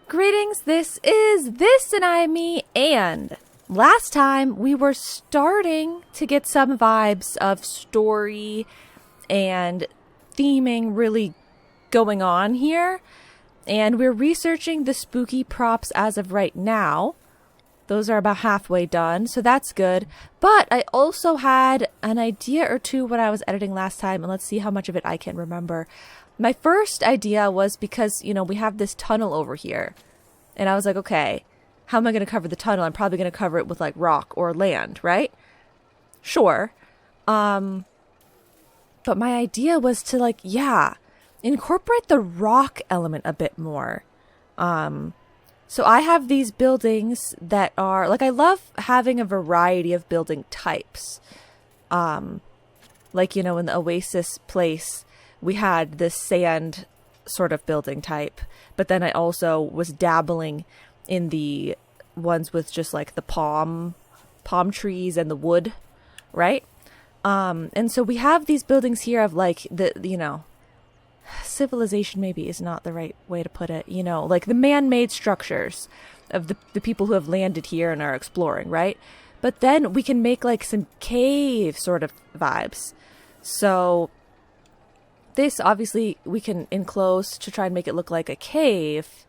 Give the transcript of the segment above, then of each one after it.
Greetings, this is This and I, Me, and last time we were starting to get some vibes of story and theming really going on here, and we're researching the spooky props as of right now. Those are about halfway done, so that's good. But I also had an idea or two when I was editing last time, and let's see how much of it I can remember. My first idea was because, we have this tunnel over here. And I was like, okay, how am I going to cover the tunnel? I'm probably going to cover it with like rock or land, right? Sure. But my idea was to incorporate the rock element a bit more. So I have these buildings that are, I love having a variety of building types. In the Oasis place, we had this sand sort of building type, but then I also was dabbling in the ones with just like the palm trees and the wood, right? And so we have these buildings here of civilization maybe is not the right way to put it, the man-made structures of the people who have landed here and are exploring, right? But then we can make some cave sort of vibes. So this, obviously, we can enclose to try and make it look like a cave.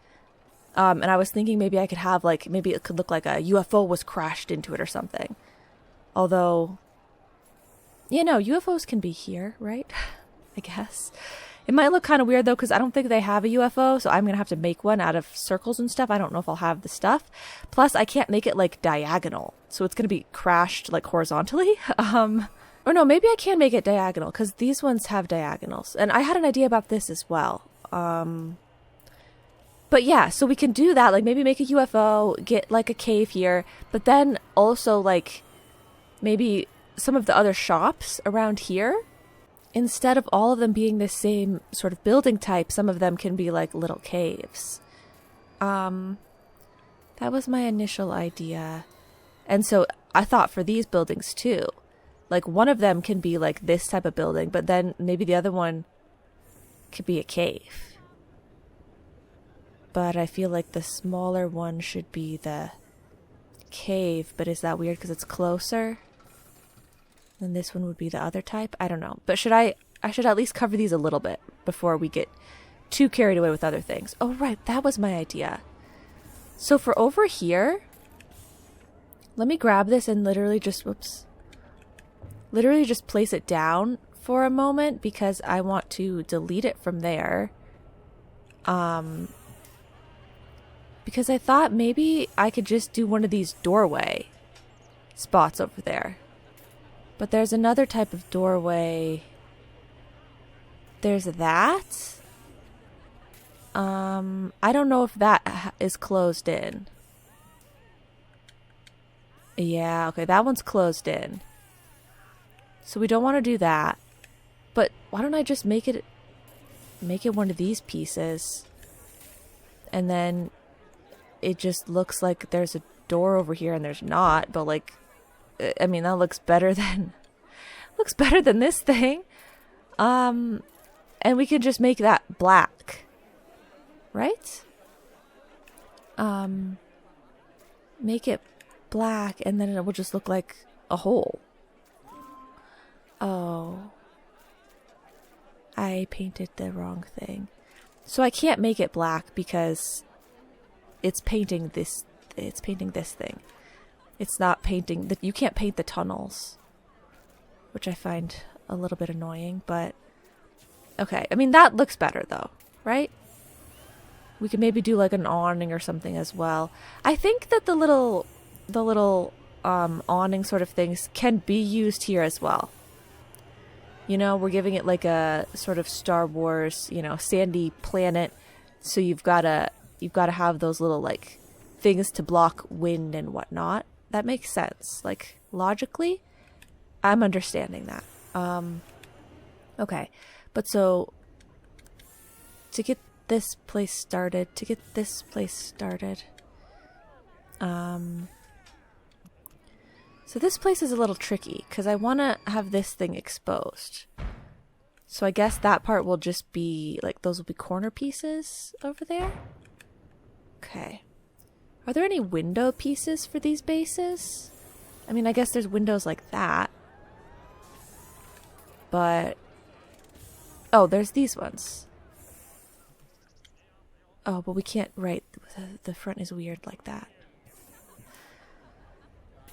And I was thinking maybe I could have, maybe it could look like a UFO was crashed into it or something. Although, UFOs can be here, right? I guess. It might look kind of weird, though, because I don't think they have a UFO, so I'm going to have to make one out of circles and stuff. I don't know if I'll have the stuff. Plus, I can't make it, diagonal. So it's going to be crashed, horizontally. Or no, maybe I can make it diagonal, because these ones have diagonals. And I had an idea about this as well. But yeah, so we can do that, maybe make a UFO, get, a cave here, but then also, maybe some of the other shops around here, instead of all of them being the same sort of building type, some of them can be, little caves. That was my initial idea. And so I thought for these buildings, too. One of them can be this type of building, but then maybe the other one could be a cave. But I feel like the smaller one should be the cave, but is that weird because it's closer? Then this one would be the other type? I don't know. But I should at least cover these a little bit before we get too carried away with other things. Oh, right. That was my idea. So for over here, let me grab this and literally just place it down for a moment because I want to delete it from there. Because I thought maybe I could just do one of these doorway spots over there. But there's another type of doorway. There's that. I don't know if that is closed in. Yeah, okay, that one's closed in. So we don't want to do that. But why don't I just make it one of these pieces? And then it just looks like there's a door over here and there's not, but that looks better than this thing. And we could just make that black. Right? Make it black and then it will just look like a hole. Oh. I painted the wrong thing. So I can't make it black because it's painting this thing. It's not painting you can't paint the tunnels, which I find a little bit annoying, but okay. That looks better though, right? We could maybe do an awning or something as well. I think that the little awning sort of things can be used here as well. We're giving it a sort of Star Wars, sandy planet. So you've got to have those little things to block wind and whatnot. That makes sense. Logically, I'm understanding that. Okay. But so to get this place started, so this place is a little tricky because I want to have this thing exposed. So I guess that part will just be those will be corner pieces over there. Okay. Are there any window pieces for these bases? I mean, I guess there's windows like that. But... oh, there's these ones. Oh, but we can't... right. The front is weird like that.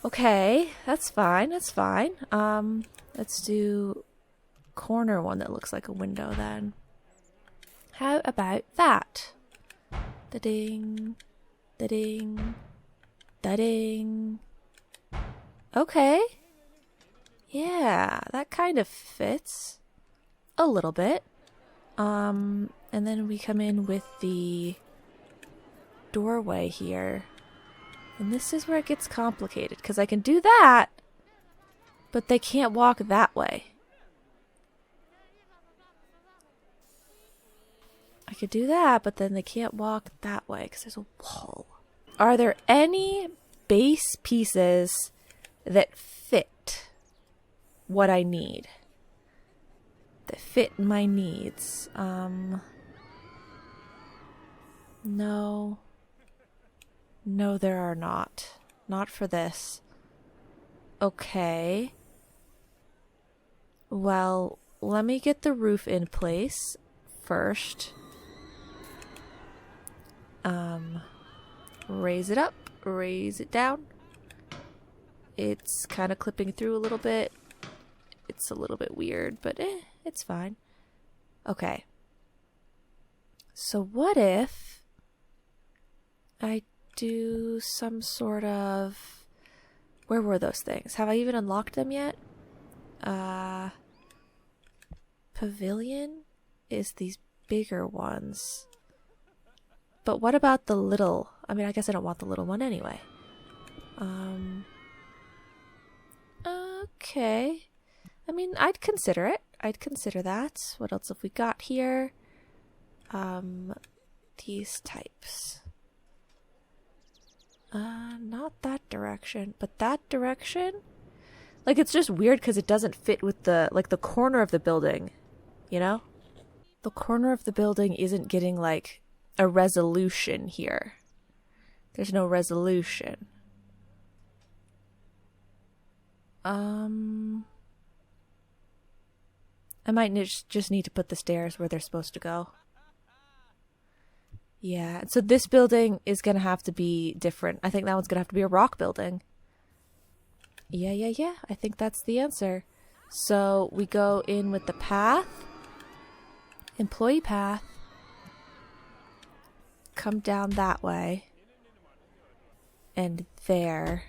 Okay, that's fine. That's fine. Let's do corner one that looks like a window then. How about that? Da-ding. Da-ding. Da-ding. Okay. Yeah, that kind of fits. A little bit. And then we come in with the doorway here. And this is where it gets complicated, because I can do that, but they can't walk that way. I could do that, but then they can't walk that way, because there's a wall. Are there any base pieces that fit what I need? That fit my needs? No. No, there are not. Not for this. Okay. Well, let me get the roof in place first. Raise it up, raise it down. It's kind of clipping through a little bit. It's a little bit weird, but it's fine. Okay. So what if I do some sort of... where were those things? Have I even unlocked them yet? Pavilion is these bigger ones. But what about the little... I mean, I guess I don't want the little one anyway. Okay. I mean, I'd consider it. I'd consider that. What else have we got here? These types. Not that direction, but that direction? Like, it's just weird because it doesn't fit with the, like, the corner of the building, you know? The corner of the building isn't getting, like, a resolution here. There's no resolution. I might just need to put the stairs where they're supposed to go. Yeah, so this building is going to have to be different. I think that one's going to have to be a rock building. Yeah. I think that's the answer. So we go in with the path. Employee path. Come down that way. And there.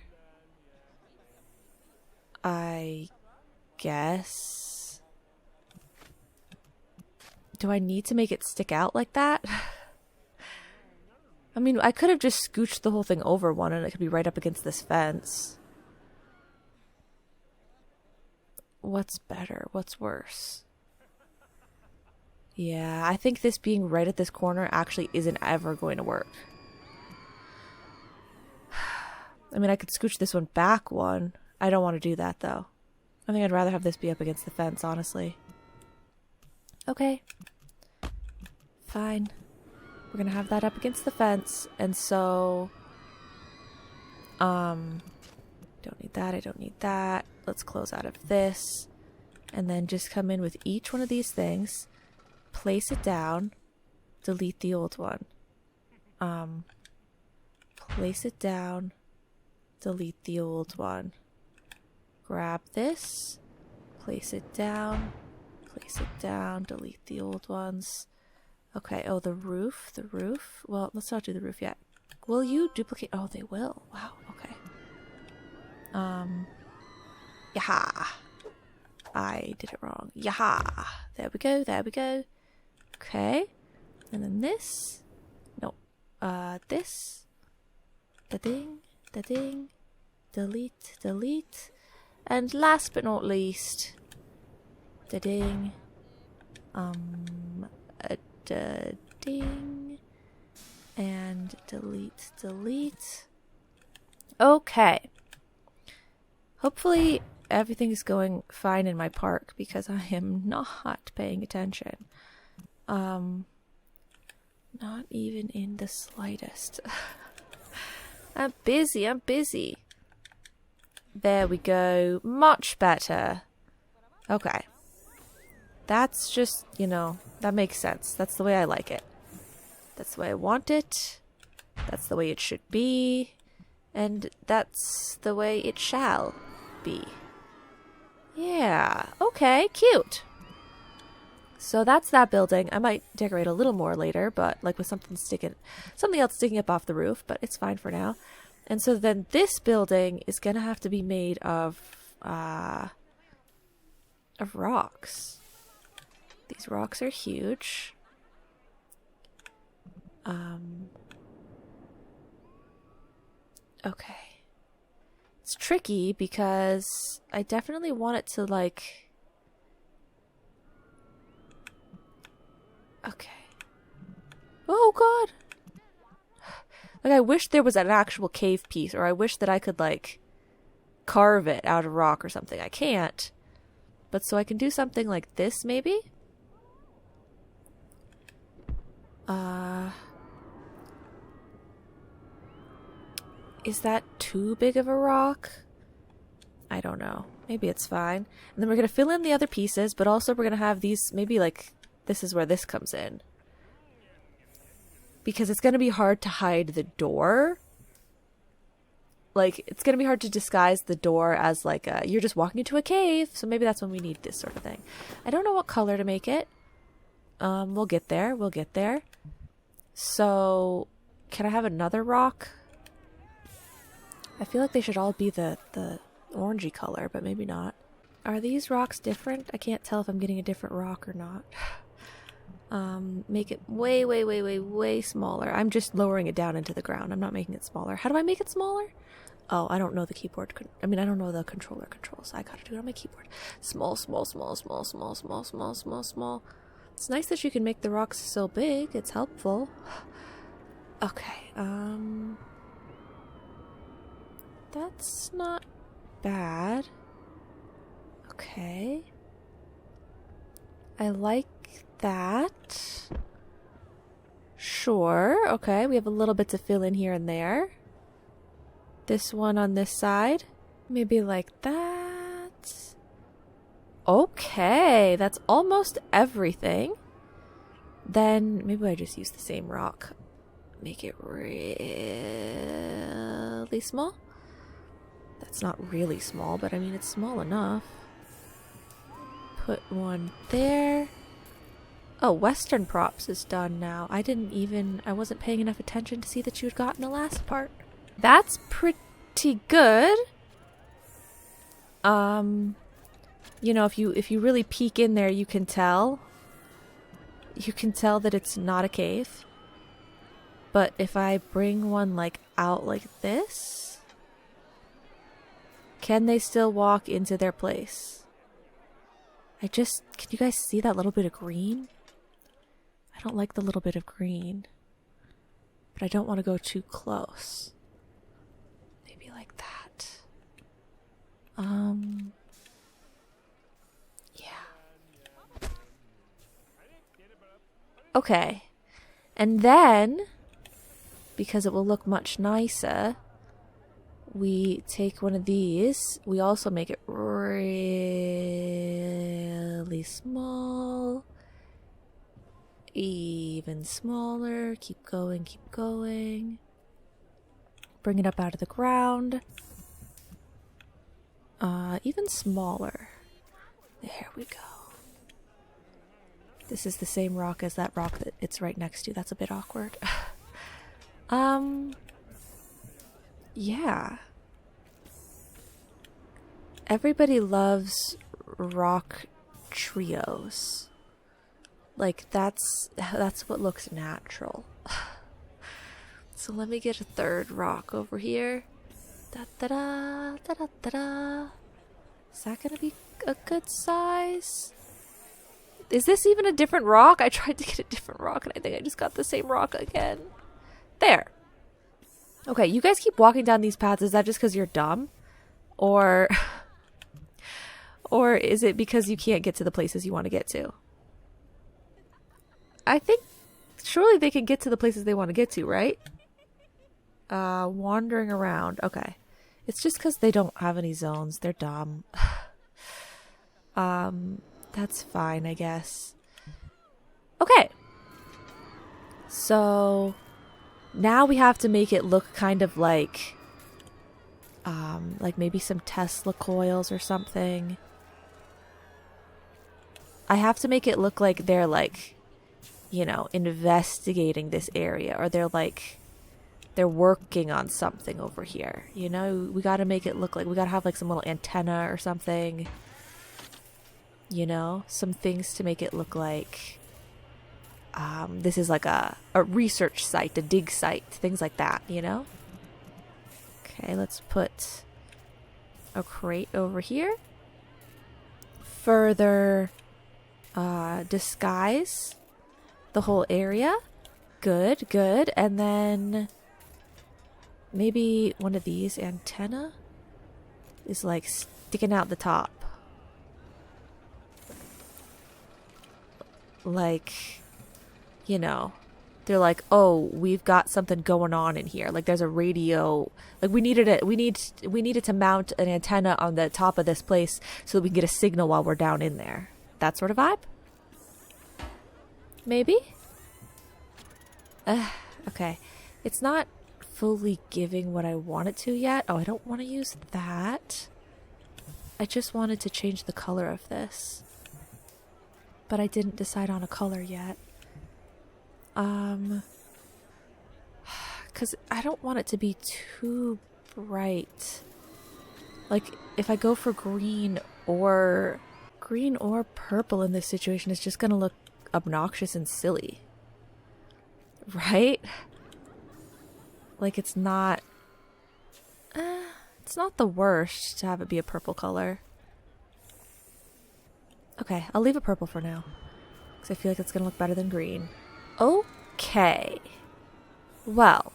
I guess. Do I need to make it stick out like that? I mean, I could have just scooched the whole thing over one and it could be right up against this fence. What's better? What's worse? Yeah, I think this being right at this corner actually isn't ever going to work. I mean, I could scooch this one back one. I don't want to do that, though. I think I'd rather have this be up against the fence, honestly. Okay. Fine. We're gonna have that up against the fence, and so... don't need that, I don't need that. Let's close out of this. And then just come in with each one of these things. Place it down. Delete the old one. Place it down. Delete the old one. Grab this. Place it down. Place it down. Delete the old ones. Okay, oh, the roof. Well, let's not do the roof yet. Will you duplicate? Oh, they will. Wow, okay. Yaha. I did it wrong. Yaha. There we go. Okay. And then this. No. This. Da-ding. Delete. And last but not least. Da-ding. Ding. And delete. Okay. Hopefully everything's going fine in my park because I am not paying attention. Not even in the slightest. I'm busy. There we go. Much better. Okay. That's just, that makes sense. That's the way I like it. That's the way I want it. That's the way it should be. And that's the way it shall be. Yeah. Okay, cute. So that's that building. I might decorate a little more later, but like with something else sticking up off the roof, but it's fine for now. And so then this building is gonna have to be made of rocks. These rocks are huge. Okay. It's tricky because I definitely want it to like... Okay. Oh god! Like I wish there was an actual cave piece, or I wish that I could like carve it out of rock or something. I can't. But so I can do something like this maybe? Is that too big of a rock? I don't know. Maybe it's fine. And then we're going to fill in the other pieces, but also we're going to have these, maybe like, this is where this comes in. Because it's going to be hard to hide the door. Like, it's going to be hard to disguise the door as like, you're just walking into a cave. So maybe that's when we need this sort of thing. I don't know what color to make it. We'll get there. So, can I have another rock? I feel like they should all be the orangey color, but maybe not. Are these rocks different? I can't tell if I'm getting a different rock or not. Make it way smaller. I'm just lowering it down into the ground. I'm not making it smaller. How do I make it smaller? Oh, I don't know the keyboard. I don't know the controller controls. I gotta do it on my keyboard. Small. It's nice that you can make the rocks so big. It's helpful. Okay, that's not bad. Okay. I like that. Sure. Okay, we have a little bit to fill in here and there. This one on this side. Maybe like that. Okay, that's almost everything. Then maybe I just use the same rock. Make it really small. That's not really small, but I mean, it's small enough. Put one there. Oh, Western Props is done now. I wasn't paying enough attention to see that you had gotten the last part. That's pretty good. If you really peek in there, you can tell. You can tell that it's not a cave. But if I bring one like out like this, can they still walk into their place? Can you guys see that little bit of green? I don't like the little bit of green, but I don't want to go too close. Maybe like that. Yeah. Okay. And then, because it will look much nicer, we take one of these. We also make it really small. Even smaller. Keep going. Bring it up out of the ground. Even smaller. There we go. This is the same rock as that rock that it's right next to. That's a bit awkward. Yeah. Everybody loves rock trios. Like, that's what looks natural. So let me get a third rock over here. Da-da-da, da-da-da-da. Is that gonna be a good size? Is this even a different rock? I tried to get a different rock and I think I just got the same rock again. There. Okay, you guys keep walking down these paths. Is that just because you're dumb? Or is it because you can't get to the places you want to get to? I think Surely they can get to the places they want to get to, right? Wandering around. Okay. It's just because they don't have any zones. They're dumb. That's fine, I guess. Okay. So now we have to make it look kind of like maybe some Tesla coils or something. I have to make it look like they're like, you know, investigating this area, or they're working on something over here. You know, we got to make it look like we got to have like some little antenna or something. You know, some things to make it look like this is like a research site, a dig site, things like that, you know? Okay, let's put a crate over here. Further disguise the whole area. Good, good. And then maybe one of these antenna is like sticking out the top. Like, you know, they're like, oh, we've got something going on in here. Like there's a radio. Like we needed to mount an antenna on the top of this place so that we can get a signal while we're down in there. That sort of vibe? Maybe? Okay. It's not fully giving what I want it to yet. Oh, I don't want to use that. I just wanted to change the color of this. But I didn't decide on a color yet. Because I don't want it to be too bright. Like, if I go for green or purple in this situation, it's just going to look obnoxious and silly. Right? Like, it's not the worst to have it be a purple color. Okay, I'll leave it purple for now. Because I feel like it's going to look better than green. Okay. Well.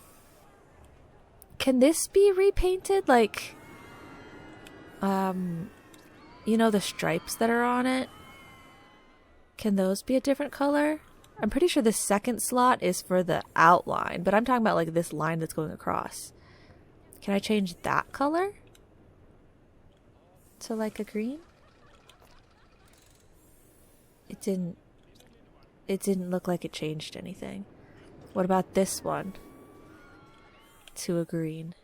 Can this be repainted? Like, you know the stripes that are on it? Can those be a different color? I'm pretty sure the second slot is for the outline. But I'm talking about like this line that's going across. Can I change that color? To like a green? It didn't look like it changed anything. What about this one? To a green.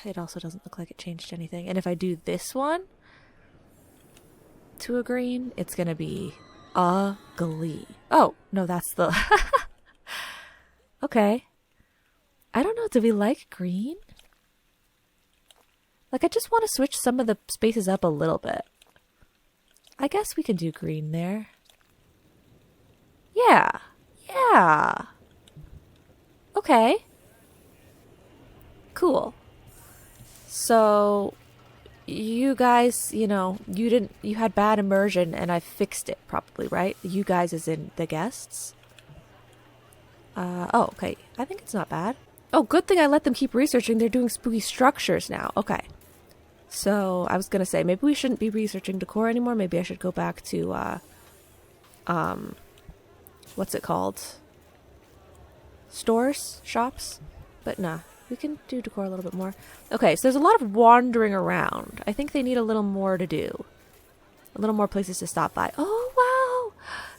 It also doesn't look like it changed anything. And if I do this one to a green, it's gonna be ugly. Oh, no, that's the... Okay. I don't know, do we like green? Like, I just want to switch some of the spaces up a little bit. I guess we can do green there. Yeah. Yeah. Okay. Cool. So, you guys, you know, you had bad immersion and I fixed it probably, right? You guys as in the guests. Oh, okay. I think it's not bad. Oh, good thing I let them keep researching. They're doing spooky structures now. Okay. So, I was gonna say, maybe we shouldn't be researching decor anymore. Maybe I should go back to, what's it called? Stores? Shops? But nah, we can do decor a little bit more. Okay, so there's a lot of wandering around. I think they need a little more to do. A little more places to stop by. Oh, wow!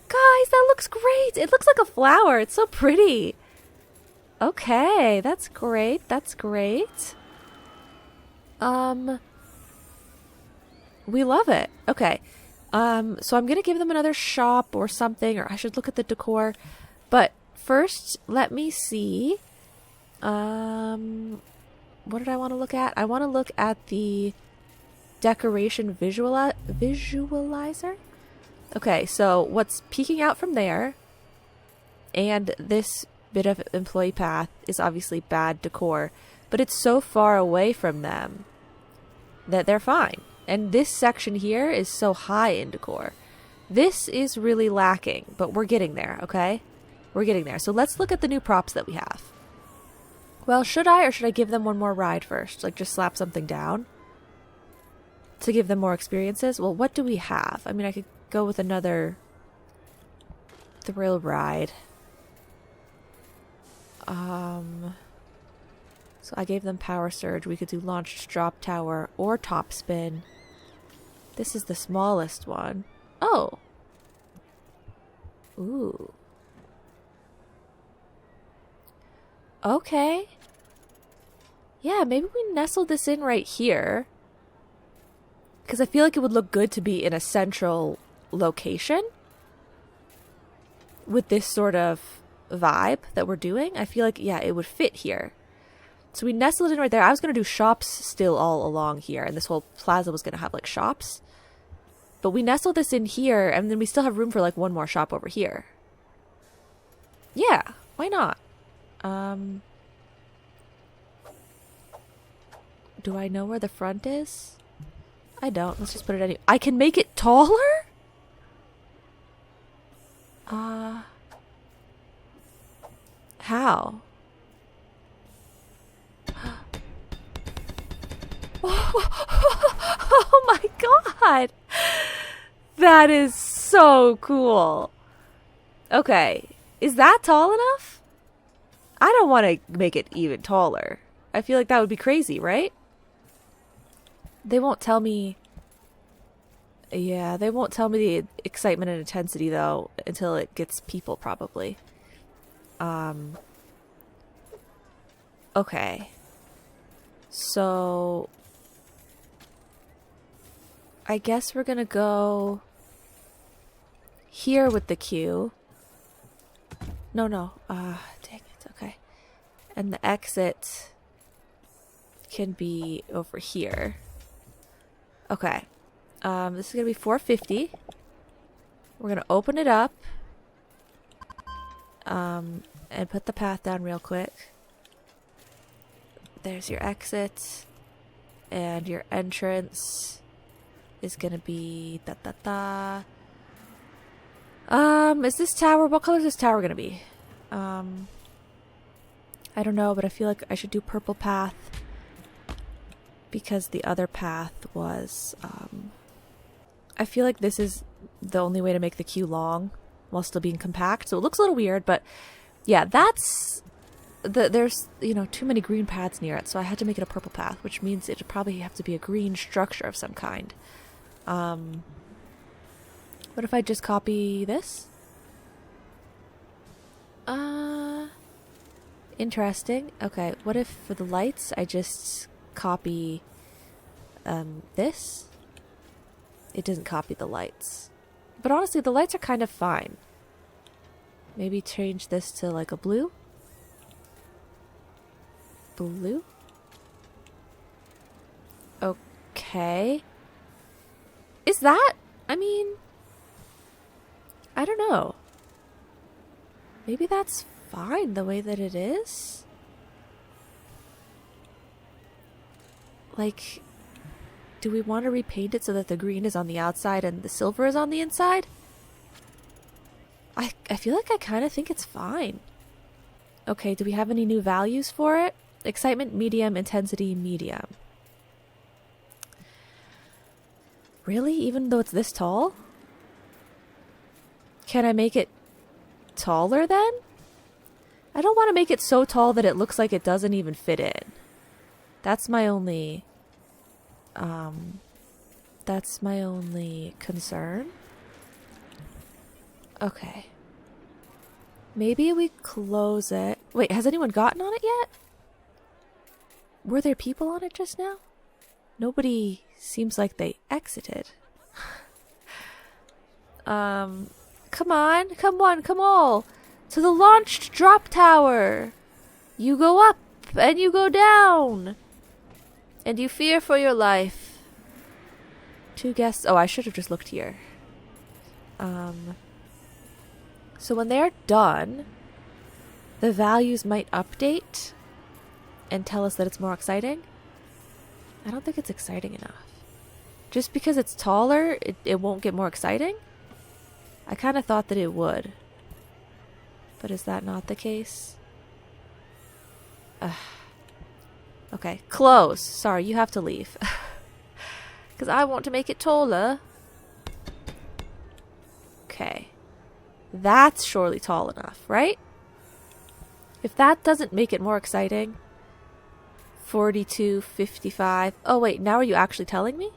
Guys, that looks great! It looks like a flower. It's so pretty. Okay, that's great. That's great. We love it. Okay. So I'm going to give them another shop or something, or I should look at the decor. But first, let me see. What did I want to look at? I want to look at the decoration visualizer. Okay, so what's peeking out from there, and this bit of employee path is obviously bad decor, but it's so far away from them that they're fine. And this section here is so high in decor. This is really lacking, but we're getting there, okay? We're getting there. So let's look at the new props that we have. Well, should I, or should I give them one more ride first? Like, just slap something down to give them more experiences? Well, what do we have? I mean, I could go with another thrill ride. So I gave them power surge. We could do launched drop tower or top spin. This is the smallest one. Oh. Ooh. Okay. Yeah, maybe we nestle this in right here. Because I feel like it would look good to be in a central location. With this sort of vibe that we're doing. I feel like, yeah, it would fit here. So we nestled it in right there. I was going to do shops still all along here. And this whole plaza was going to have like shops. But we nestled this in here. And then we still have room for like one more shop over here. Yeah, why not? Do I know where the front is? I don't. Let's just put it anywhere. I can make it taller? How? Oh my god! That is so cool. Okay. Is that tall enough? I don't want to make it even taller. I feel like that would be crazy, right? They won't tell me... Yeah, they won't tell me the excitement and intensity, though, until it gets people, probably. Okay. So... I guess we're gonna go... here with the queue. No. Dang it. Okay. And the exit can be over here. Okay. This is going to be 450. We're going to open it up. And put the path down real quick. There's your exit. And your entrance is going to be is this tower, what color is this tower going to be? I don't know, but I feel like I should do purple path. Because the other path was, I feel like this is the only way to make the queue long while still being compact. So it looks a little weird, but yeah, that's, there's, you know, too many green paths near it. So I had to make it a purple path, which means it'd probably have to be a green structure of some kind. What if I just copy this? Interesting. Okay, what if for the lights I just copy this? It doesn't copy the lights. But honestly, the lights are kind of fine. Maybe change this to like a blue? Blue? Okay. Is that? I mean, I don't know. Maybe that's fine the way that it is? Like, do we want to repaint it so that the green is on the outside and the silver is on the inside? I feel like I kind of think it's fine. Okay, do we have any new values for it? Excitement, medium, intensity, medium. Really? Even though it's this tall? Can I make it taller then? I don't want to make it so tall that it looks like it doesn't even fit in. That's my only concern. Okay. Maybe we close it. Wait, has anyone gotten on it yet? Were there people on it just now? Nobody seems like they exited. Come all. To the launched drop tower. You go up and you go down. And you fear for your life. 2 guests. Oh, I should have just looked here. So when they're done, the values might update and tell us that it's more exciting. I don't think it's exciting enough. Just because it's taller, it won't get more exciting? I kind of thought that it would. But is that not the case? Okay, close. Sorry, you have to leave. Because I want to make it taller. Okay. That's surely tall enough, right? If that doesn't make it more exciting. 42, 55. Oh, wait, now are you actually telling me?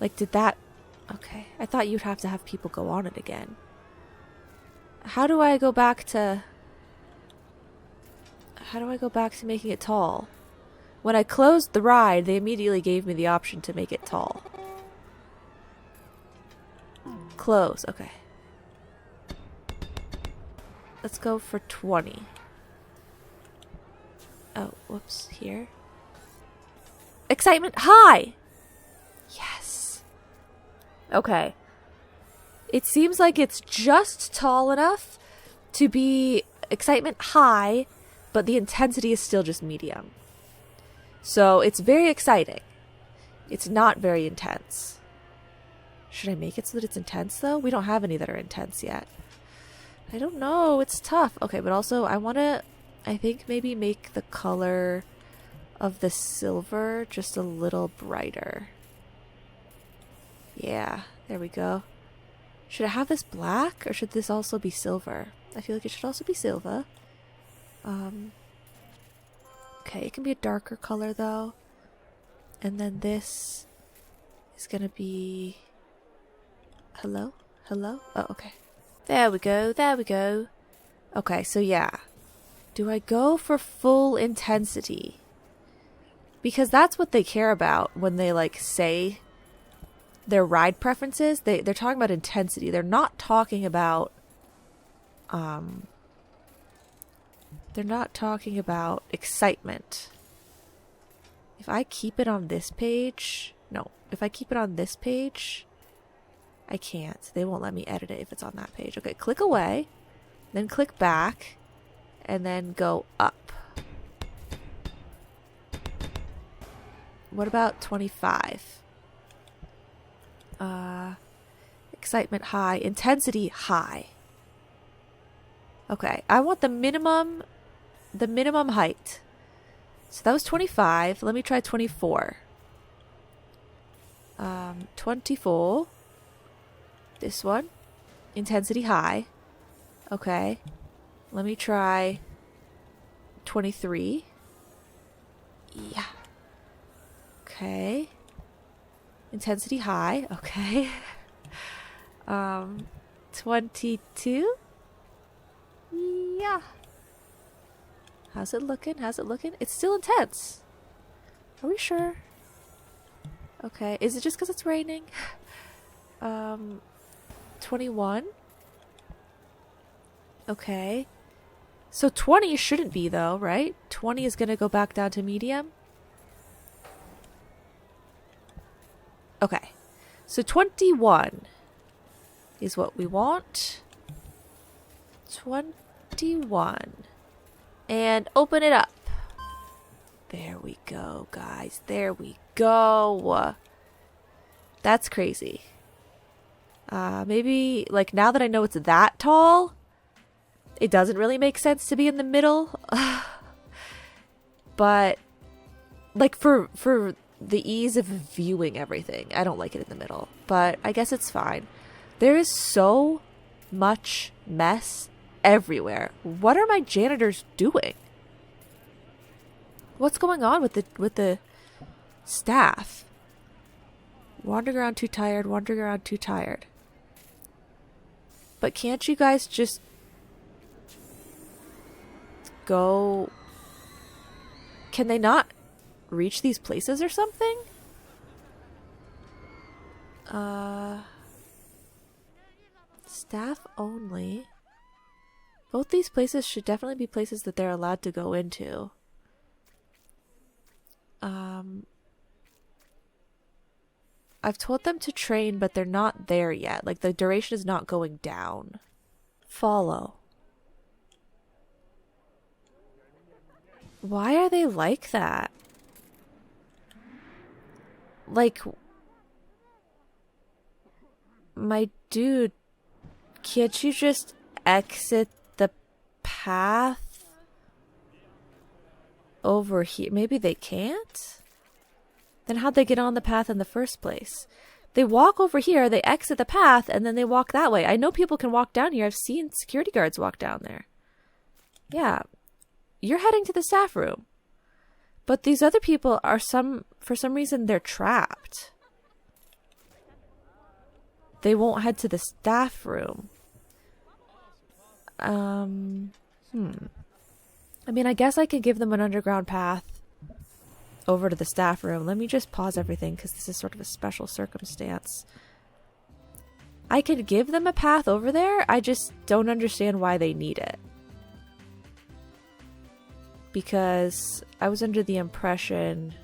Like, did that... Okay, I thought you'd have to have people go on it again. How do I go back to... How do I go back to making it tall? When I closed the ride, they immediately gave me the option to make it tall. Close, okay. Let's go for 20. Oh, whoops, here. Excitement high! Yes. Okay. It seems like it's just tall enough to be excitement high, but the intensity is still just medium. So it's very exciting. It's not very intense. Should I make it so that it's intense, though? We don't have any that are intense yet. I don't know. It's tough. Okay, but also I want to, I think, maybe make the color of the silver just a little brighter. Yeah, there we go. Should I have this black, or should this also be silver? I feel like it should also be silver. Okay, it can be a darker color, though. And then this is going to be... Hello? Hello? Oh, okay. There we go, there we go. Okay, so yeah. Do I go for full intensity? Because that's what they care about when they, like, say their ride preferences. They're talking about intensity. They're not talking about, they're not talking about excitement. If I keep it on this page... No, if I keep it on this page... I can't. They won't let me edit it if it's on that page. Okay, click away, then click back, and then go up. What about 25? Excitement high, intensity high. Okay, I want the minimum height. So that was 25. Let me try 24. 24. This one. Intensity high. Okay. Let me try 23. Yeah. Okay. Intensity high. Okay. 22. Yeah. How's it looking? How's it looking? It's still intense. Are we sure? Okay. Is it just because it's raining? 21. Okay. So 20 shouldn't be, though, right? 20 is going to go back down to medium. Okay. So 21 is what we want. 21. And open it up. There we go, guys. There we go. That's crazy. Maybe, like, now that I know it's that tall, it doesn't really make sense to be in the middle. But, like, for the ease of viewing everything, I don't like it in the middle. But I guess it's fine. There is so much mess everywhere. What are my janitors doing? What's going on with the staff? Wandering around too tired, wandering around too tired. But can't you guys just go... Can they not reach these places or something? Staff only. Both these places should definitely be places that they're allowed to go into. I've told them to train, but they're not there yet. Like, the duration is not going down. Follow. Why are they like that? Like, my dude, can't you just exit the path over here? Maybe they can't? Then how'd they get on the path in the first place? They walk over here, they exit the path, and then they walk that way. I know people can walk down here. I've seen security guards walk down there. Yeah. You're heading to the staff room. But these other people are for some reason, they're trapped. They won't head to the staff room. I mean, I guess I could give them an underground path over to the staff room. Let me just pause everything because this is sort of a special circumstance. I could give them a path over there. I just don't understand why they need it. Because I was under the impression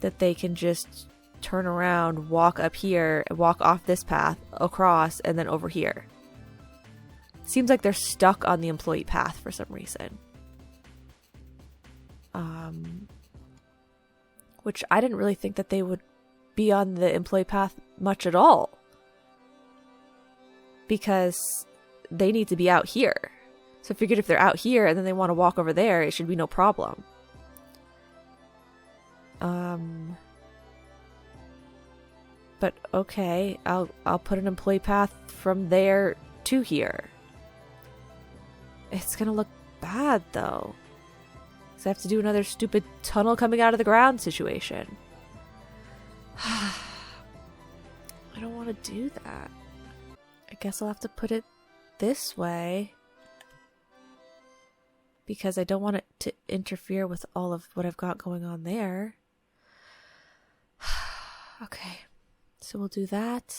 that they can just turn around, walk up here, and walk off this path, across, and then over here. Seems like they're stuck on the employee path for some reason. Which I didn't really think that they would be on the employee path much at all. Because they need to be out here. So I figured if they're out here and then they want to walk over there, it should be no problem. But okay, I'll put an employee path from there to here. It's gonna look bad though. So I have to do another stupid tunnel coming out of the ground situation. I don't want to do that. I guess I'll have to put it this way. Because I don't want it to interfere with all of what I've got going on there. Okay. So we'll do that.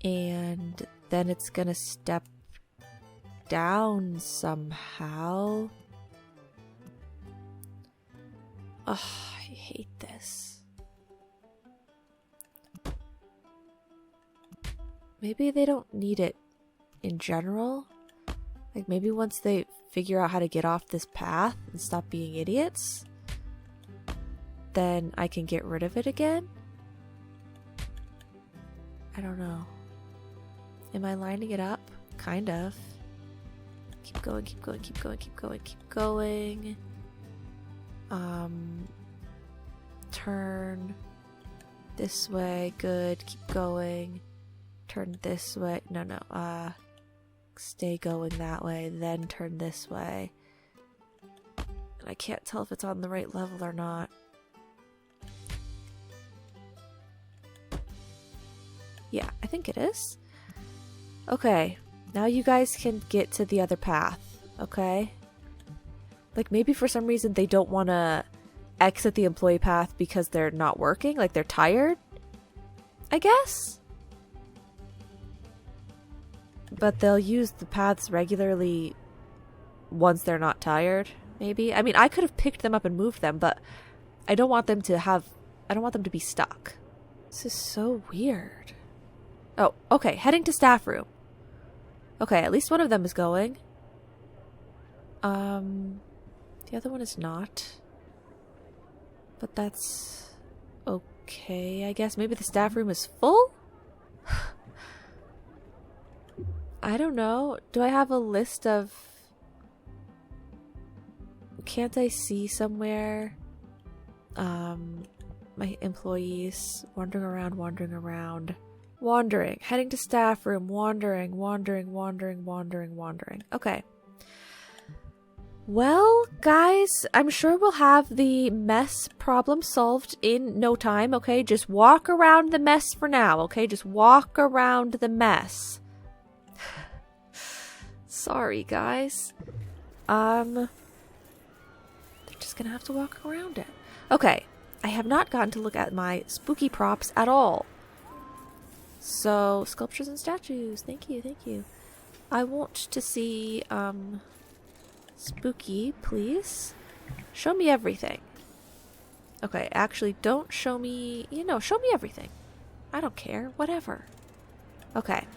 And then it's gonna step down somehow. Ugh, I hate this. Maybe they don't need it in general. Like maybe once they figure out how to get off this path and stop being idiots, then I can get rid of it again? I don't know. Am I lining it up? Kind of. Keep going, keep going, keep going, keep going, keep going. Turn this way. Good. Keep going. Turn this way. No. Stay going that way. Then turn this way. And I can't tell if it's on the right level or not. Yeah, I think it is. Okay. Now you guys can get to the other path. Okay? Like maybe for some reason they don't want to exit the employee path because they're not working. Like they're tired. I guess. But they'll use the paths regularly once they're not tired, maybe. I mean, I could have picked them up and moved them, but I don't want them to be stuck. This is so weird. Oh, okay, heading to staff room. Okay, at least one of them is going. The other one is not. But that's okay, I guess. Maybe the staff room is full? I don't know. Do I have a list of... Can't I see somewhere? My employees wandering around. Wandering. Heading to staff room. Wandering. Okay. Well, guys, I'm sure we'll have the mess problem solved in no time, okay? Just walk around the mess for now, okay? Just walk around the mess. Sorry, guys. They're just gonna have to walk around it. Okay, I have not gotten to look at my spooky props at all. So, sculptures and statues. Thank you. I want to see, spooky, please. Show me everything. Okay, actually, don't show me... show me everything. I don't care. Whatever. Okay.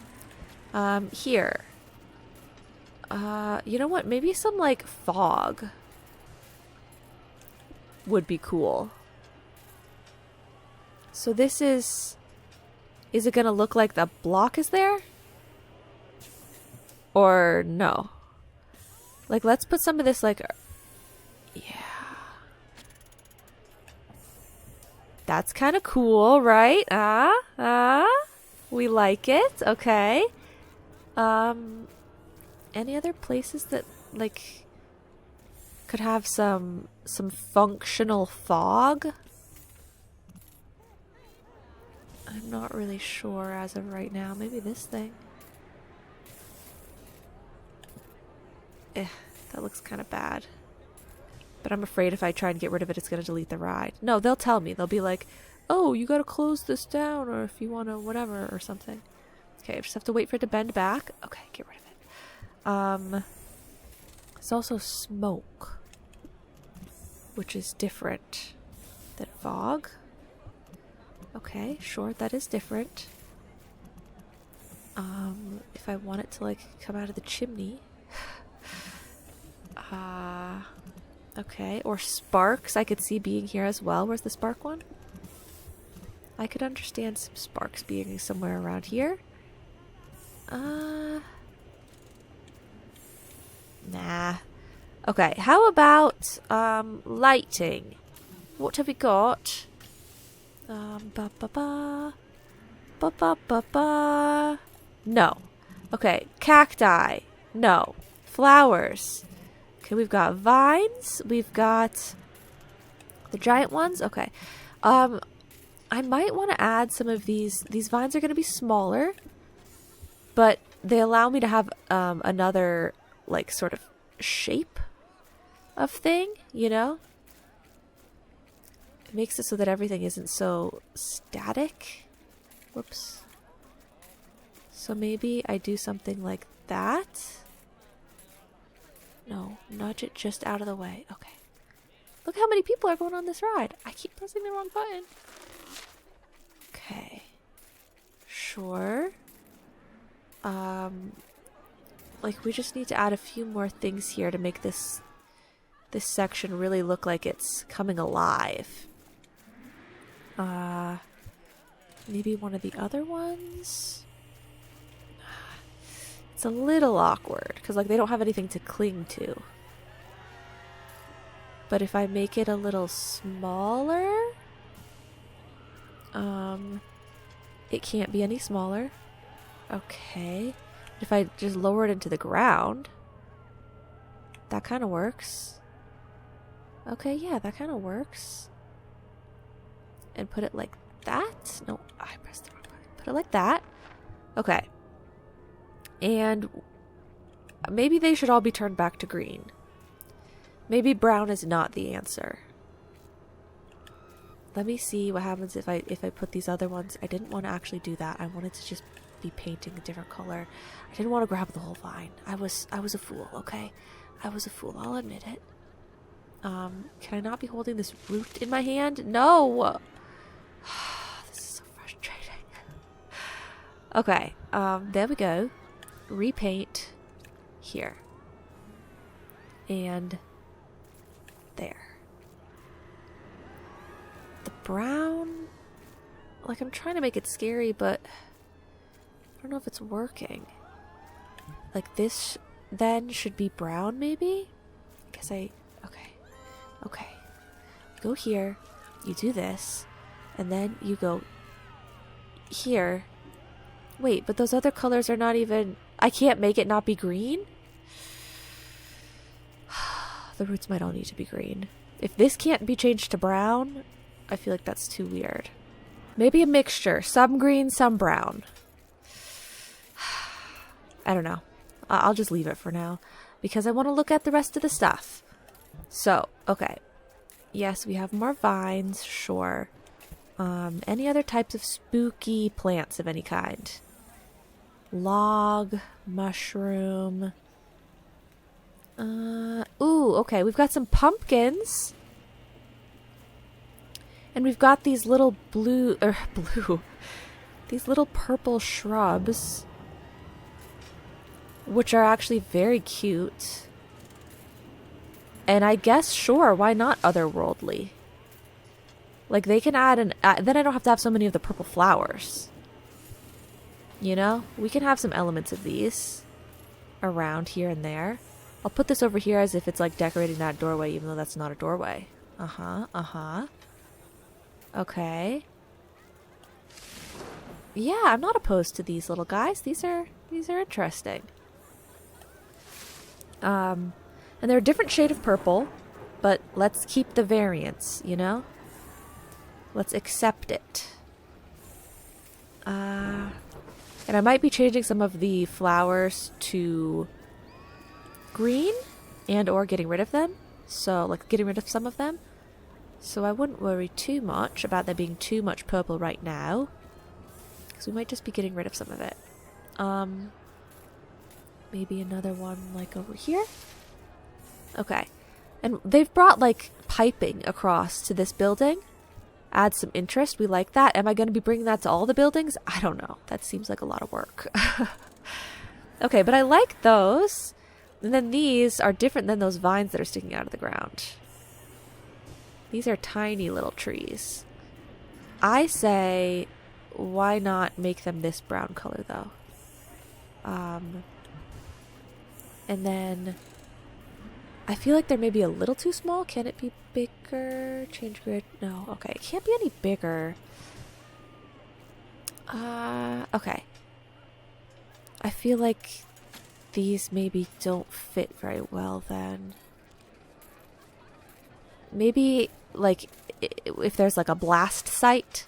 Here. You know what? Maybe some, like, fog would be cool. So this is... Is it gonna look like the block is there? Or no? Like, let's put some of this, like... Yeah. That's kind of cool, right? We like it. Okay. Any other places that like could have some functional fog? I'm not really sure as of right now. Maybe this thing. That looks kind of bad. But I'm afraid if I try and get rid of it, it's going to delete the ride. No, they'll tell me. They'll be like, oh, you got to close this down, or if you want to whatever or something. Okay, I just have to wait for it to bend back. Okay, get rid of it. There's also smoke, which is different than fog. Okay, sure, that is different. If I want it to like come out of the chimney. Okay, or sparks I could see being here as well. Where's the spark one? I could understand some sparks being somewhere around here. Nah. Okay, how about lighting? What have we got? No. Okay, cacti. No. Flowers. Okay, we've got vines. We've got the giant ones. Okay. I might want to add some of these. These vines are going to be smaller, but they allow me to have another, like, sort of shape of thing, you know? It makes it so that everything isn't so static. Whoops. So maybe I do something like that. No, nudge it just out of the way. Okay. Look how many people are going on this ride. I keep pressing the wrong button. Okay. Sure. Like we just need to add a few more things here to make this section really look like it's coming alive. Maybe one of the other ones? It's a little awkward because like they don't have anything to cling to. But if I make it a little smaller, it can't be any smaller. Okay. If I just lower it into the ground, that kind of works. Okay, yeah, that kind of works. And put it like that. No, I pressed the wrong button. Put it like that. Okay. And maybe they should all be turned back to green. Maybe brown is not the answer. Let me see what happens if I put these other ones. I didn't want to actually do that. I wanted to just be painting a different color. I didn't want to grab the whole vine. I was a fool, okay? I was a fool, I'll admit it. Can I not be holding this root in my hand? No! This is so frustrating. Okay, there we go. Repaint here. And there. The brown, like I'm trying to make it scary, but I don't know if it's working. Like this then should be brown maybe? Okay. Okay. You go here, you do this, and then you go here. Wait, but those other colors are not even... I can't make it not be green? The roots might all need to be green. If this can't be changed to brown, I feel like that's too weird. Maybe a mixture. Some green, some brown. I don't know. I'll just leave it for now because I want to look at the rest of the stuff. So, okay. Yes, we have more vines, sure. Any other types of spooky plants of any kind? Log, mushroom. Ooh, okay, we've got some pumpkins. And we've got these little these little purple shrubs, which are actually very cute. And I guess, sure, why not otherworldly? Like, they can add then I don't have to have so many of the purple flowers. You know? We can have some elements of these around here and there. I'll put this over here as if it's like decorating that doorway, even though that's not a doorway. Okay. Yeah, I'm not opposed to these little guys. These are interesting. And they're a different shade of purple, but let's keep the variance, you know? Let's accept it. And I might be changing some of the flowers to green and or getting rid of them. So, like, getting rid of some of them. So I wouldn't worry too much about there being too much purple right now. Because we might just be getting rid of some of it. Maybe another one, like, over here. Okay. And they've brought, like, piping across to this building. Add some interest. We like that. Am I going to be bringing that to all the buildings? I don't know. That seems like a lot of work. Okay, but I like those. And then these are different than those vines that are sticking out of the ground. These are tiny little trees. I say, why not make them this brown color, though? And then I feel like they're maybe a little too small. Can it be bigger? Change grid? No. Okay, it can't be any bigger. Okay. I feel like these maybe don't fit very well then. Maybe, like, if there's, like, a blast site.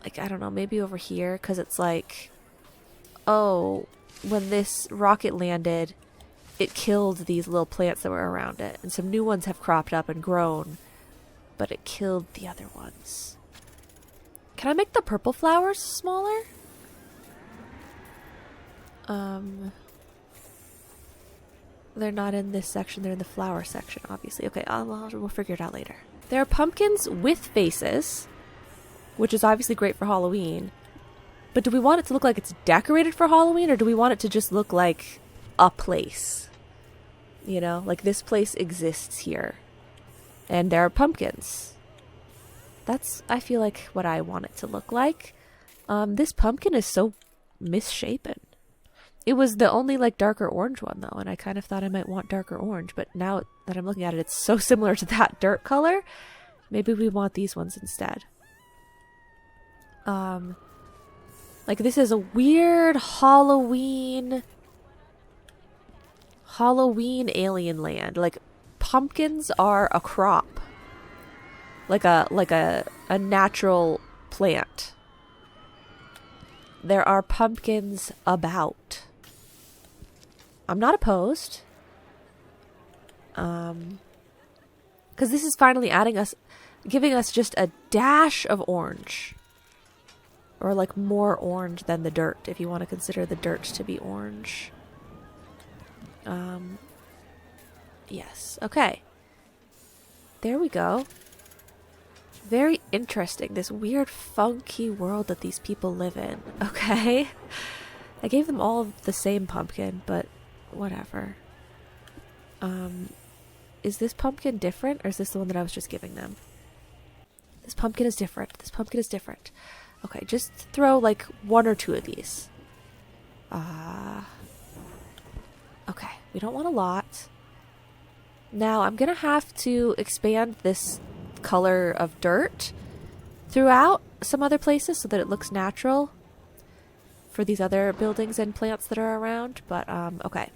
Like, I don't know, maybe over here, because it's like, oh, when this rocket landed, it killed these little plants that were around it. And some new ones have cropped up and grown, but it killed the other ones. Can I make the purple flowers smaller? They're not in this section, they're in the flower section, obviously. Okay, we'll figure it out later. There are pumpkins with faces, which is obviously great for Halloween. But do we want it to look like it's decorated for Halloween, or do we want it to just look like a place? You know, like this place exists here. And there are pumpkins. That's, I feel like, what I want it to look like. This pumpkin is so misshapen. It was the only, like, darker orange one, though, and I kind of thought I might want darker orange, but now that I'm looking at it, it's so similar to that dirt color. Maybe we want these ones instead. Like, this is a weird Halloween alien land. Like, pumpkins are a crop. Like a natural plant. There are pumpkins about. I'm not opposed. Because this is finally giving us just a dash of orange. Or like more orange than the dirt, if you want to consider the dirt to be orange. Yes. Okay. There we go. Very interesting. This weird, funky world that these people live in. Okay. I gave them all the same pumpkin, but whatever. Is this pumpkin different, or is this the one that I was just giving them? This pumpkin is different. This pumpkin is different. Okay, just throw like one or two of these. Okay, we don't want a lot. Now I'm gonna have to expand this color of dirt throughout some other places so that it looks natural for these other buildings and plants that are around. But okay,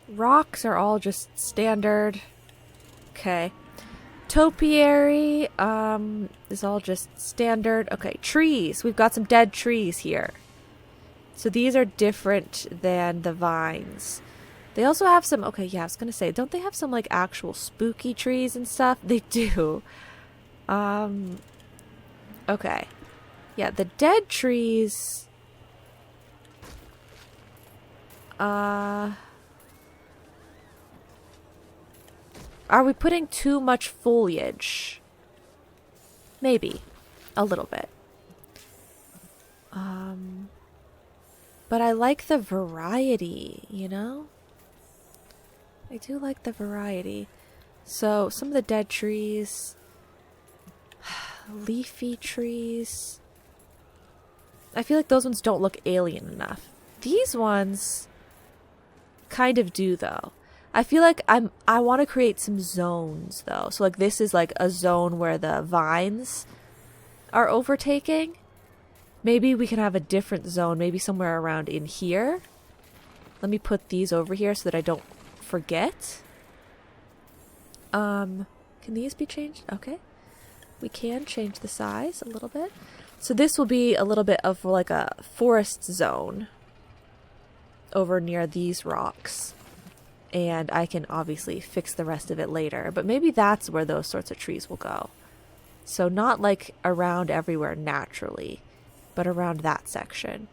rocks are all just standard. Okay, topiary is all just standard. Okay, trees, we've got some dead trees here, so these are different than the vines. They also have some, okay, yeah, I was gonna say, don't they have some like actual spooky trees and stuff? They do. Okay. Yeah, the dead trees. Are we putting too much foliage? Maybe. A little bit. But I like the variety, you know? I do like the variety. So, some of the dead trees... leafy trees. I feel like those ones don't look alien enough. These ones kind of do, though. I feel like I want to create some zones though. So like this is like a zone where the vines are overtaking. Maybe we can have a different zone, maybe somewhere around in here. Let me put these over here so that I don't forget. Can these be changed? Okay. We can change the size a little bit. So this will be a little bit of like a forest zone over near these rocks. And I can obviously fix the rest of it later. But maybe that's where those sorts of trees will go. So not like around everywhere naturally, but around that section.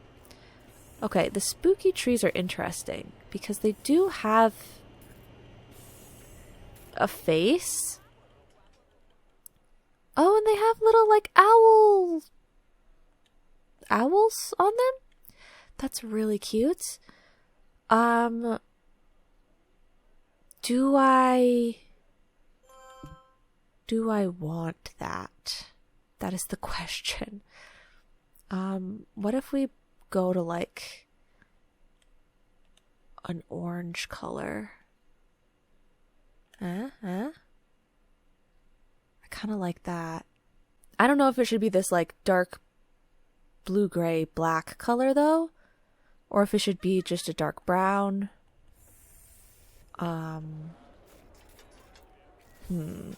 Okay, the spooky trees are interesting because they do have a face. Oh, and they have little like owls on them? That's really cute. Do I want that? That is the question. What if we go to like an orange color? I kind of like that. I don't know if it should be this like dark blue, gray, black color though, or if it should be just a dark brown. And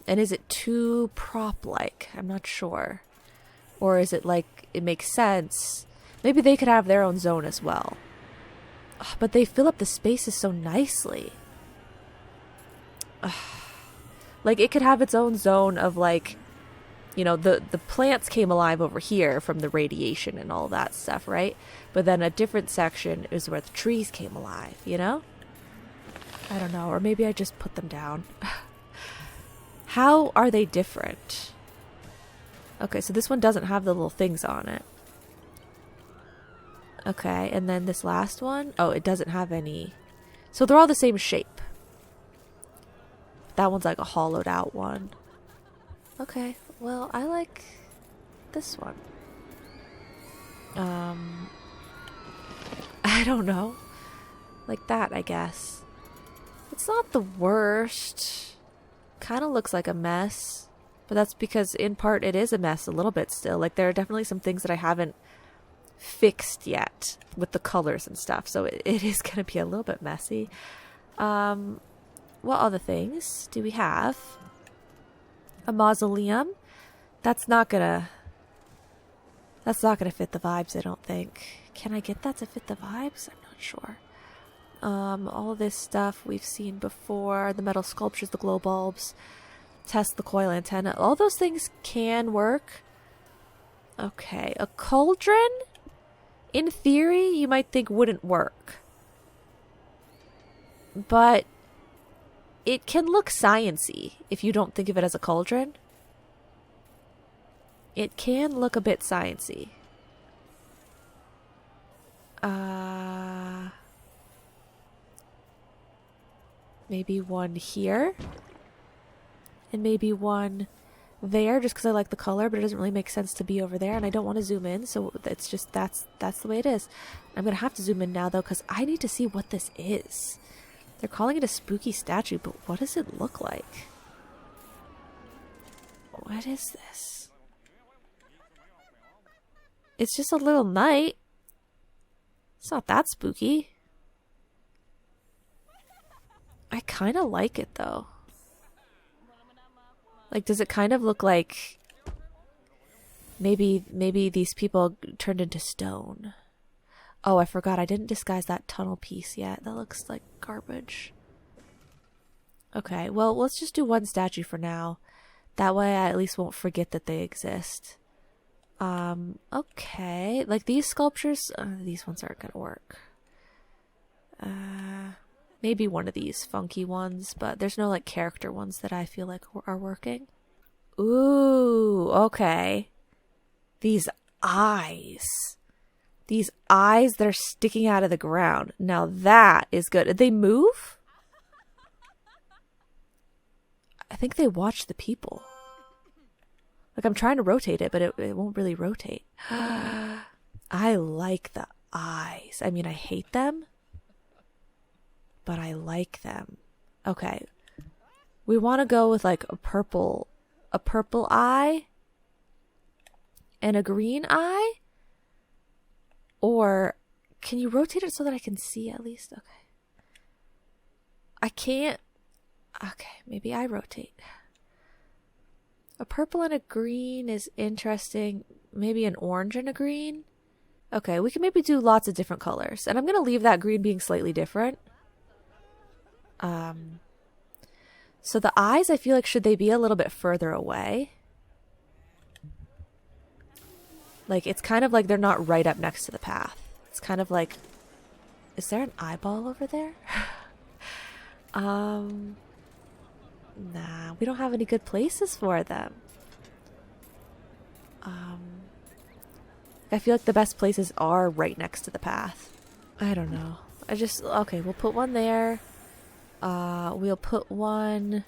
is it too prop-like? I'm not sure. Or is it like, it makes sense? Maybe they could have their own zone as well. But they fill up the spaces so nicely. Like, it could have its own zone of like, you know, the plants came alive over here from the radiation and all that stuff, right? But then a different section is where the trees came alive, you know? I don't know, or maybe I just put them down. How are they different? Okay, so this one doesn't have the little things on it. Okay, and then this last one, oh, it doesn't have any. So they're all the same shape. That one's like a hollowed out one. Okay, well, I like this one. I don't know. Like that, I guess. It's not the worst. Kind of looks like a mess. But that's because in part it is a mess a little bit still. Like there are definitely some things that I haven't fixed yet with the colors and stuff. So it is going to be a little bit messy. What other things do we have? A mausoleum. That's not gonna fit the vibes, I don't think. Can I get that to fit the vibes? I'm not sure. All of this stuff we've seen before. The metal sculptures, the glow bulbs. Test the coil antenna. All those things can work. Okay, a cauldron? In theory, you might think wouldn't work. But it can look science-y if you don't think of it as a cauldron. It can look a bit science-y. Maybe one here. And maybe one there, just because I like the color, but it doesn't really make sense to be over there, and I don't want to zoom in, so it's just, that's the way it is. I'm going to have to zoom in now, though, because I need to see what this is. They're calling it a spooky statue, but what does it look like? What is this? It's just a little knight. It's not that spooky. I kind of like it, though. Like, does it kind of look like maybe these people turned into stone? Oh, I forgot. I didn't disguise that tunnel piece yet. That looks like garbage. Okay, well, let's just do one statue for now. That way I at least won't forget that they exist. Okay. Like, these sculptures, these ones aren't gonna work. Maybe one of these funky ones, but there's no, like, character ones that I feel like are working. Ooh, okay. These eyes. These eyes that are sticking out of the ground. Now that is good. Did they move? I think they watch the people. Like, I'm trying to rotate it, but it won't really rotate. I like the eyes. I mean, I hate them, but I like them. Okay. We want to go with like a purple eye and a green eye. Or can you rotate it so that I can see at least? Okay. I can't. Okay, maybe I rotate. A purple and a green is interesting. Maybe an orange and a green. Okay, we can maybe do lots of different colors. And I'm going to leave that green being slightly different. So the eyes, I feel like, should they be a little bit further away? Like, it's kind of like they're not right up next to the path. It's kind of like, is there an eyeball over there? Nah, we don't have any good places for them. I feel like the best places are right next to the path. I don't know. Okay, we'll put one there. We'll put one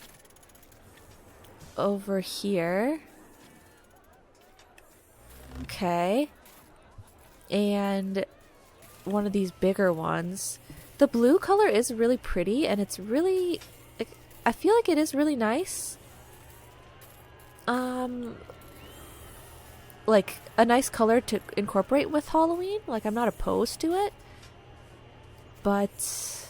over here. Okay. And one of these bigger ones. The blue color is really pretty, and it's really, I feel like it is really nice. Like a nice color to incorporate with Halloween. Like, I'm not opposed to it. But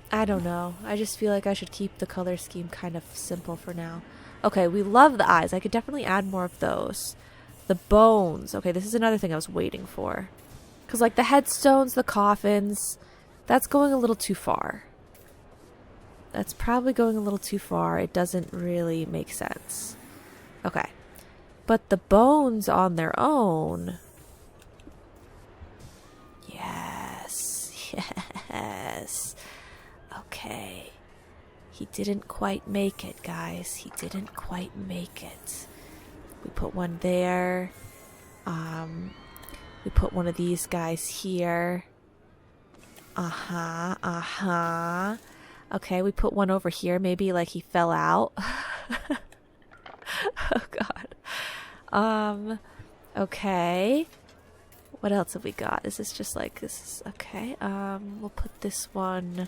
I don't know. I just feel like I should keep the color scheme kind of simple for now. Okay, we love the eyes. I could definitely add more of those. The bones. Okay, this is another thing I was waiting for. Because, like, the headstones, the coffins, that's going a little too far. That's probably going a little too far. It doesn't really make sense. Okay. But the bones on their own. Yes. Yes. Okay. He didn't quite make it, guys. He didn't quite make it. We put one there. We put one of these guys here. Okay, we put one over here. Maybe like he fell out. Oh god. Okay. What else have we got? Is this just like this? Okay. We'll put this one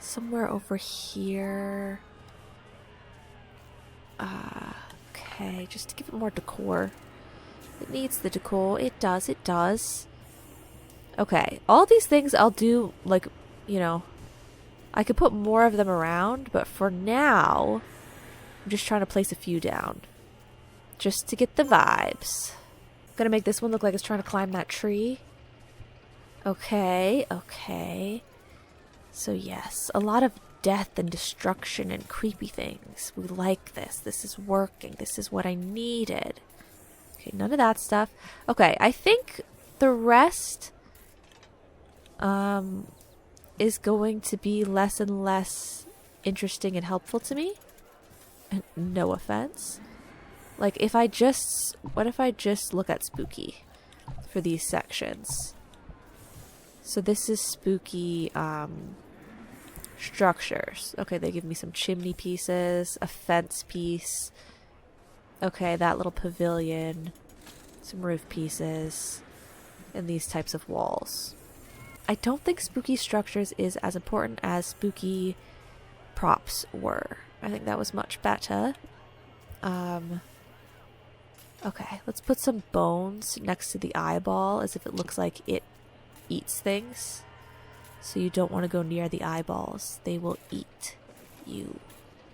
somewhere over here. Okay, just to give it more decor. It needs the decor. It does. It does. Okay, all these things I'll do, like, you know, I could put more of them around, but for now, I'm just trying to place a few down. Just to get the vibes. I'm gonna make this one look like it's trying to climb that tree. Okay, okay. So yes, a lot of death and destruction and creepy things. We like this. This is working. This is what I needed. Okay, none of that stuff. Okay, I think the rest is going to be less and less interesting and helpful to me. And no offense. Like, what if I just look at spooky for these sections? So this is spooky structures. Okay, they give me some chimney pieces, a fence piece. Okay, that little pavilion, some roof pieces, and these types of walls. I don't think spooky structures is as important as spooky props were. I think that was much better. Okay, let's put some bones next to the eyeball as if it looks like it eats things. So you don't want to go near the eyeballs. They will eat you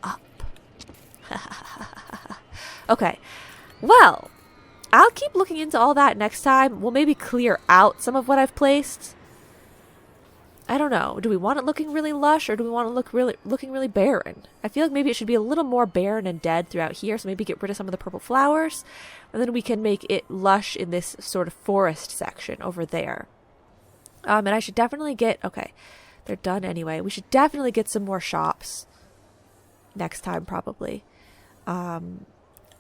up. Okay, well, I'll keep looking into all that next time. We'll maybe clear out some of what I've placed. I don't know. Do we want it looking really lush, or do we want it looking really barren? I feel like maybe it should be a little more barren and dead throughout here, so maybe get rid of some of the purple flowers, and then we can make it lush in this sort of forest section over there. And I should definitely get... Okay, they're done anyway. We should definitely get some more shops next time, probably.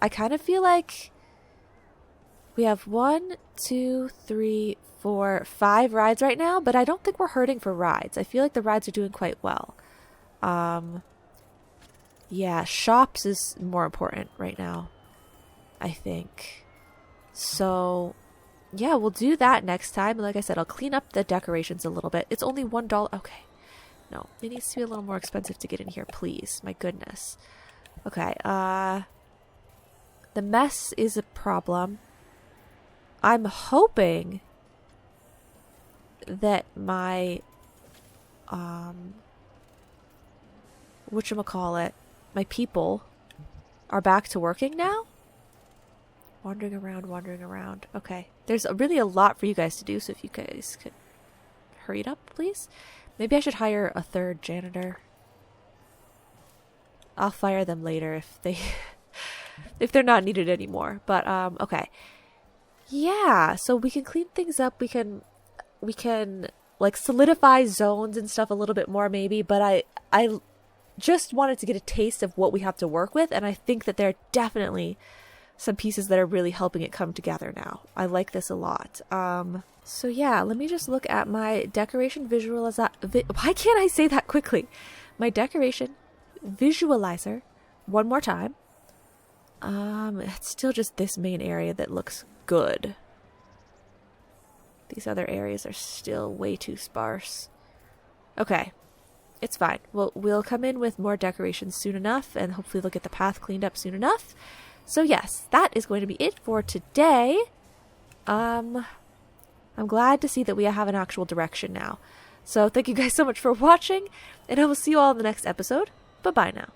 I kind of feel like we have 1, 2, 3, 4, 5 rides right now, but I don't think we're hurting for rides. I feel like the rides are doing quite well. Yeah, shops is more important right now, I think. So yeah, we'll do that next time. Like I said, I'll clean up the decorations a little bit. It's only $1. Okay. No, it needs to be a little more expensive to get in here, please. My goodness. Okay, the mess is a problem. I'm hoping that my, whatchamacallit, my people are back to working now? Wandering around. Okay, there's really a lot for you guys to do, so if you guys could hurry it up, please. Maybe I should hire a third janitor. I'll fire them later if they if they're not needed anymore. But okay. Yeah, so we can clean things up. We can like solidify zones and stuff a little bit more maybe, but I just wanted to get a taste of what we have to work with, and I think that there are definitely some pieces that are really helping it come together now. I like this a lot. So yeah, let me just look at my decoration visualizer. Why can't I say that quickly? My decoration visualizer one more time. It's still just this main area that looks good. These other areas are still way too sparse. Okay, it's fine. We'll come in with more decorations soon enough, and hopefully they'll get the path cleaned up soon enough. So yes, that is going to be it for today. I'm glad to see that we have an actual direction now. So thank you guys so much for watching, and I will see you all in the next episode. Bye-bye now.